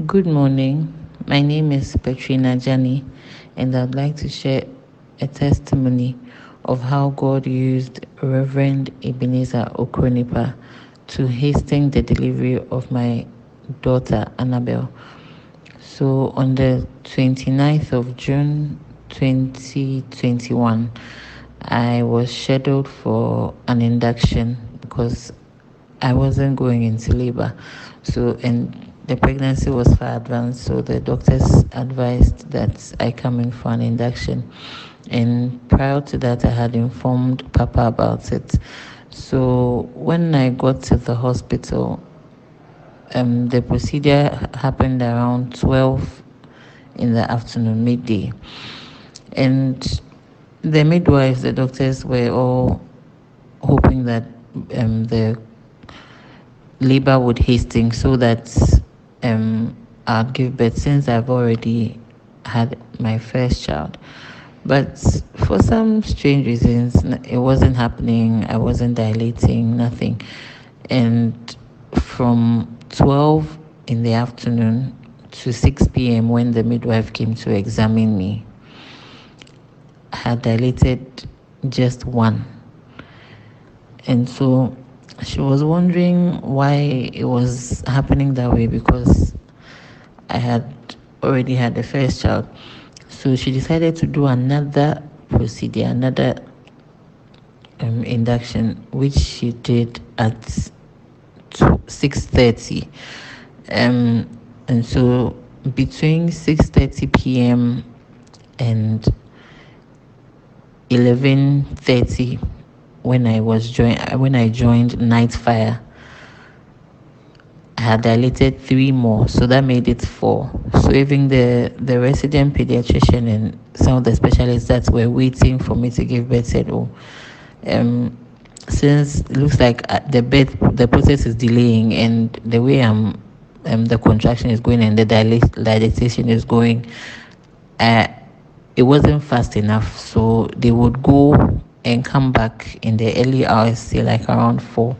Good morning. My name is Petrina Jani, and I'd like to share a testimony of how God used Reverend Ebenezer Okronipa to hasten the delivery of my daughter Annabelle. So, on the 29th of June 2021, I was scheduled for an induction because I wasn't going into labor. And the pregnancy was far advanced, so the doctors advised that I come in for an induction. And prior to that, I had informed Papa about it. So when I got to the hospital, the procedure happened around 12 in the afternoon, midday. And the midwives, the doctors were all hoping that the labor would hasten so that I'd give birth, since I've already had my first child. But for some strange reasons, it wasn't happening. I wasn't dilating, nothing. And from 12 in the afternoon to 6 p.m., when the midwife came to examine me, I had dilated just one. And so she was wondering why it was happening that way, because I had already had the first child. So she decided to do another procedure, another induction, which she did at 6:30. And so between 6:30 p.m. and 11:30, when I joined Night Fire, I had dilated three more, so that made it four. So even the resident pediatrician and some of the specialists that were waiting for me to give birth said, "Oh, since it looks like the process is delaying, and the way the contraction is going and the dilatation is going, uh, it wasn't fast enough. So they would go and come back in the early hours, say like around 4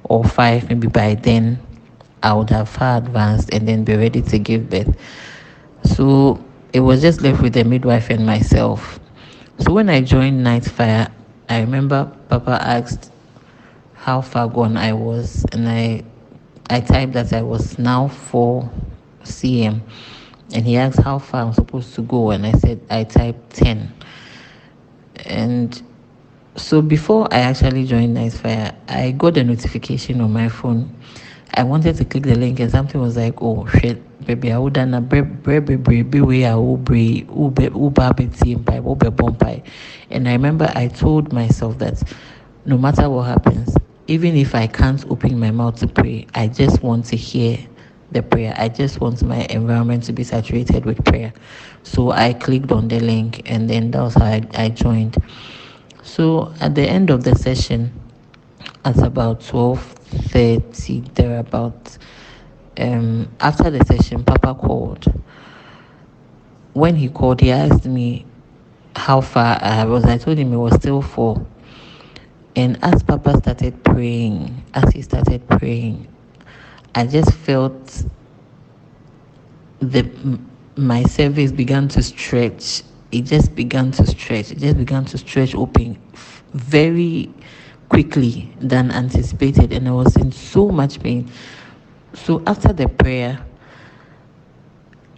or 5. Maybe by then I would have far advanced and then be ready to give birth." So it was just left with the midwife and myself. So when I joined Night Fire, I remember Papa asked how far gone I was, and I typed that I was now 4 cm. And he asked how far I'm supposed to go, and I said I typed 10. And so before I actually joined Night Fire, I got a notification on my phone. I wanted to click the link, and something was like, "Oh shit, baby, I would done a baby way I will be team pie, bomb pie." And I remember I told myself that no matter what happens, even if I can't open my mouth to pray, I just want to hear the prayer. I just want my environment to be saturated with prayer. So I clicked on the link, and then that was how I joined. So at the end of the session, at about 12:30 thereabout, after the session, Papa called. When he called, he asked me how far I was. I told him it was still 4. And as Papa started praying, I just felt the my cervix began to stretch. It just began to stretch. Open very quickly than anticipated, and I was in so much pain. So after the prayer,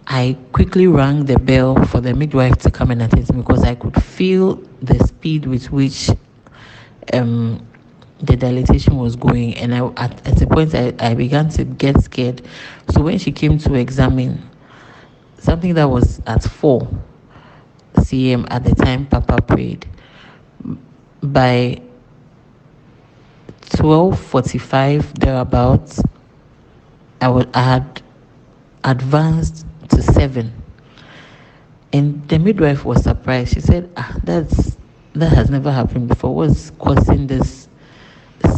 I quickly rang the bell for the midwife to come and attend me, because I could feel the speed with which the dilatation was going. And at a point I began to get scared. So when she came to examine something that was at 4 cm at the time Papa prayed, by 12:45 thereabouts, I had advanced to 7. And the midwife was surprised. She said, that has never happened before. What's causing this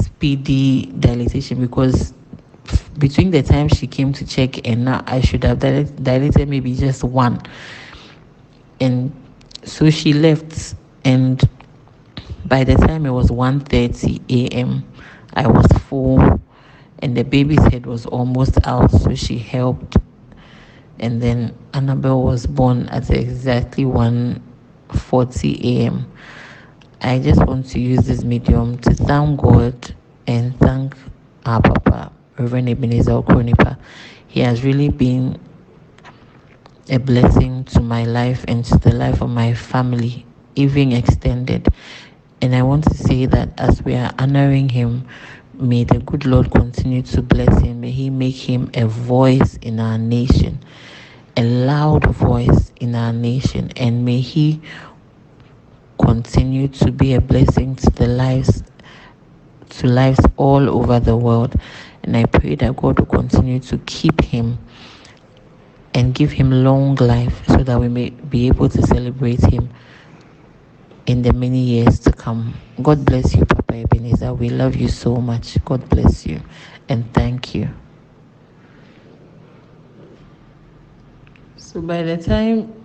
speedy dilatation? Because between the time she came to check and now, I should have dilated maybe just 1. And so she left, and by the time it was 1:30 a.m., I was full, and the baby's head was almost out. So she helped And then Annabelle was born at exactly 1:40 a.m. I just want to use this medium to thank God and thank our Papa, Reverend Ebenezer Okronipa. He has really been a blessing to my life and to the life of my family, even extended. And I want to say that as we are honoring him, may the good Lord continue to bless him. May he make him a voice in our nation, a loud voice in our nation, and may he continue to be a blessing to lives all over the world. And I pray that God will continue to keep him and give him long life so that we may be able to celebrate him in the many years to come. God bless you, Papa Ebenezer. We love you so much. God bless you and thank you. So by the time